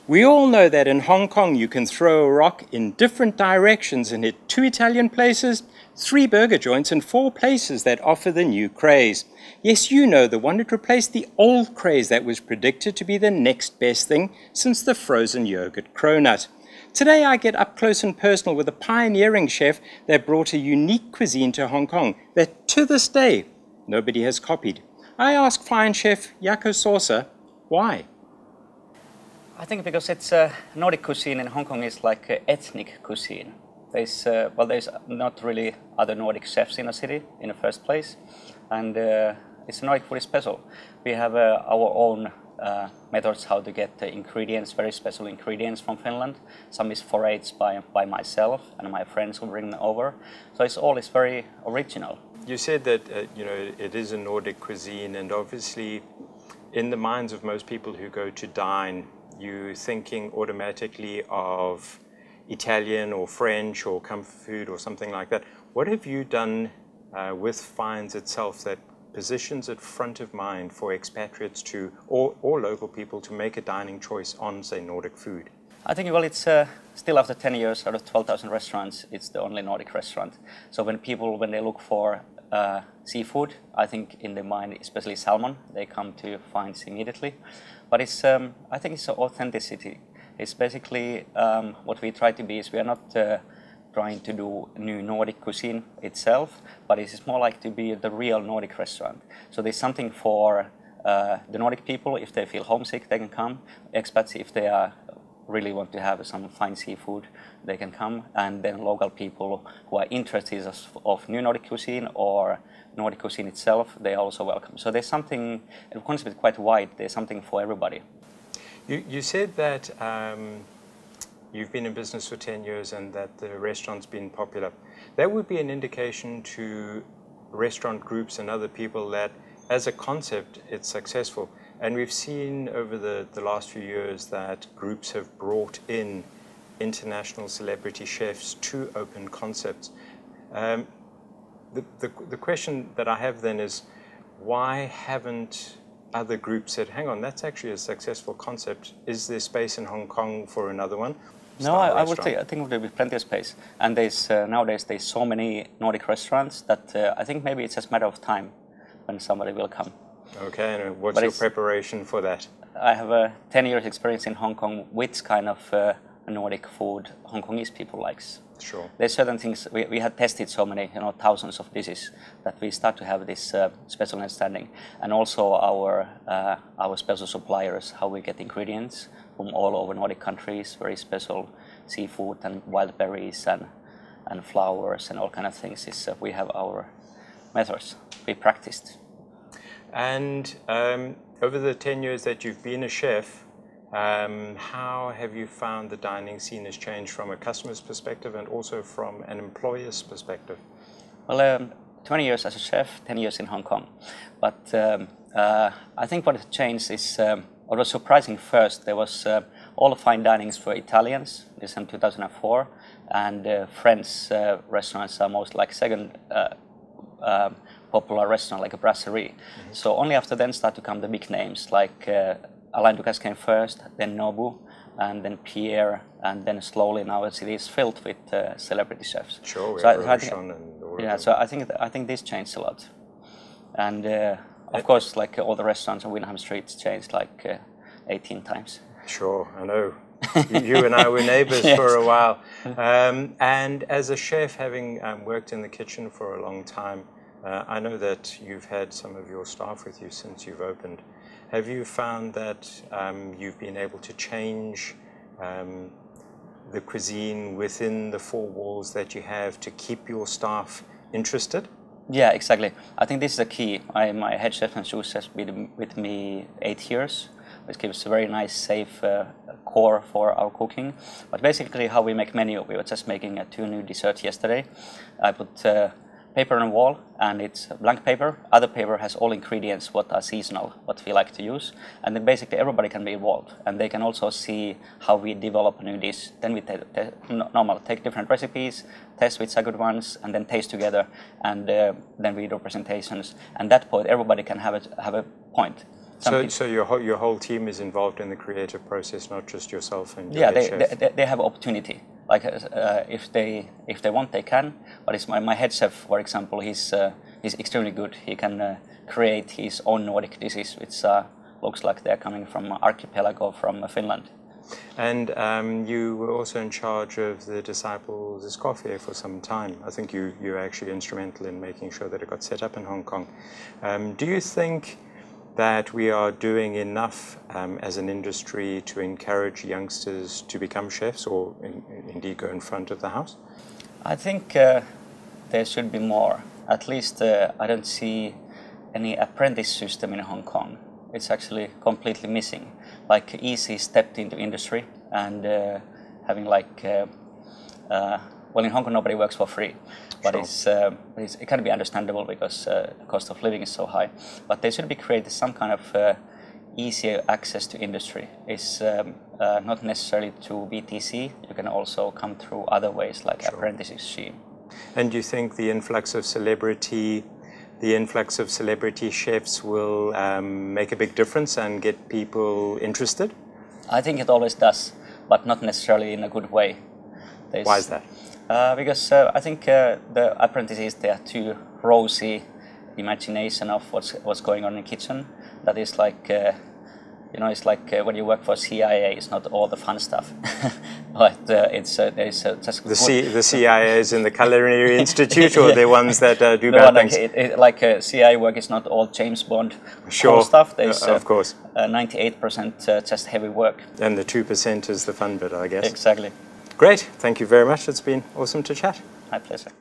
We all know that in Hong Kong you can throw a rock in different directions and hit 2 Italian places, 3 burger joints and 4 places that offer the new craze. Yes, you know, the one that replaced the old craze that was predicted to be the next best thing since the frozen yogurt cronut. Today I get up close and personal with a pioneering chef that brought a unique cuisine to Hong Kong that to this day nobody has copied. I ask fine chef Jaako Sorsa why. I think because it's Nordic cuisine in Hong Kong is like ethnic cuisine. There's not really other Nordic chefs in the city in the first place, and it's Nordic food is special. We have our own methods how to get the ingredients, very special ingredients from Finland. Some is foraged by myself and my friends who bring them over. So it's always very original. You said that it is a Nordic cuisine, and obviously in the minds of most people who go to dine, you're thinking automatically of Italian or French or comfort food or something like that. What have you done with Fines itself that positions it front of mind for expatriates to or local people to make a dining choice on, say, Nordic food? I think, well, it's still after 10 years out of 12,000 restaurants, it's the only Nordic restaurant. So when they look for seafood, I think in their mind, especially salmon, they come to Fines immediately. But it's, I think it's authenticity. It's basically what we try to be is we are not trying to do new Nordic cuisine itself, but it's more like to be the real Nordic restaurant. So there's something for the Nordic people. If they feel homesick, they can come. Expats, if they really want to have some fine seafood, they can come. And then local people who are interested of new Nordic cuisine or Nordic cuisine itself, they are also welcome. So there's something, the concept is quite wide, there's something for everybody. You said that you've been in business for 10 years and that the restaurant's been popular. That would be an indication to restaurant groups and other people that as a concept it's successful. And we've seen over the last few years that groups have brought in international celebrity chefs to open concepts. The question that I have then is, why haven't other groups said, hang on, that's actually a successful concept. Is there space in Hong Kong for another one? No, I think there will be plenty of space. And nowadays there's so many Nordic restaurants that I think maybe it's just a matter of time when somebody will come. Okay, and what's your preparation for that? I have 10 years experience in Hong Kong with kind of Nordic food Hong Kongese people likes. Sure. There's certain things, we had tested so many, thousands of dishes that we start to have this special understanding. And also our special suppliers, how we get ingredients from all over Nordic countries, very special seafood and wild berries and flowers and all kind of things. We have our methods, we practiced. And over the 10 years that you've been a chef, how have you found the dining scene has changed from a customer's perspective and also from an employer's perspective? Well, 20 years as a chef, 10 years in Hong Kong. But I think what has changed is, what was surprising first, there was all the fine dinings for Italians, this in 2004, and French restaurants are most like second popular restaurant, like a brasserie. Mm-hmm. So only after then start to come the big names, like Alain Ducasse came first, then Nobu, and then Pierre, and then slowly now it is filled with celebrity chefs. Sure, we have Rochon and all yeah, so I think this changed a lot. And of course, like all the restaurants on Wyndham Street changed like 18 times. Sure, I know. You and I were neighbors yes. for a while. And as a chef, having worked in the kitchen for a long time, I know that you've had some of your staff with you since you've opened. Have you found that you've been able to change the cuisine within the 4 walls that you have to keep your staff interested? Yeah, exactly. I think this is the key. My head chef and sous chef has been with me 8 years, which gives a very nice, safe core for our cooking. But basically how we make menu, we were just making 2 new desserts yesterday. I put paper on the wall, and it's blank paper. Other paper has all ingredients what are seasonal, what we like to use. And then basically everybody can be involved, and they can also see how we develop a new dish. Then we take different recipes, test which are good ones, and then taste together, and then we do presentations. And that point, everybody can have a point. So your whole team is involved in the creative process, not just yourself and your yeah, head chef? they have opportunity. Like if they want, they can. But it's my head chef, for example, he's extremely good. He can create his own Nordic dishes, which looks like they're coming from archipelago from Finland. And you were also in charge of the Disciples' Coffee for some time. I think you were actually instrumental in making sure that it got set up in Hong Kong. Do you think that we are doing enough as an industry to encourage youngsters to become chefs or indeed go in front of the house? I think there should be more. At least I don't see any apprentice system in Hong Kong. It's actually completely missing. Like easy stepped into industry and having like, well, in Hong Kong nobody works for free, but sure. It can be understandable because the cost of living is so high. But there should be created some kind of easier access to industry. It's not necessarily to BTC. You can also come through other ways like sure. apprenticeship scheme. And do you think the influx of celebrity chefs will make a big difference and get people interested? I think it always does, but not necessarily in a good way. Why is that? Because I think the apprentices, they are too rosy imagination of what's going on in the kitchen. That is like, you know, it's like when you work for CIA, it's not all the fun stuff. But there's just the CIAs in the Culinary Institute, or yeah. the ones that do bad things? Like CIA work is not all James Bond sure. stuff. There's of course 98% just heavy work. And the 2% is the fun bit, I guess. Exactly. Great, thank you very much. It's been awesome to chat. My pleasure.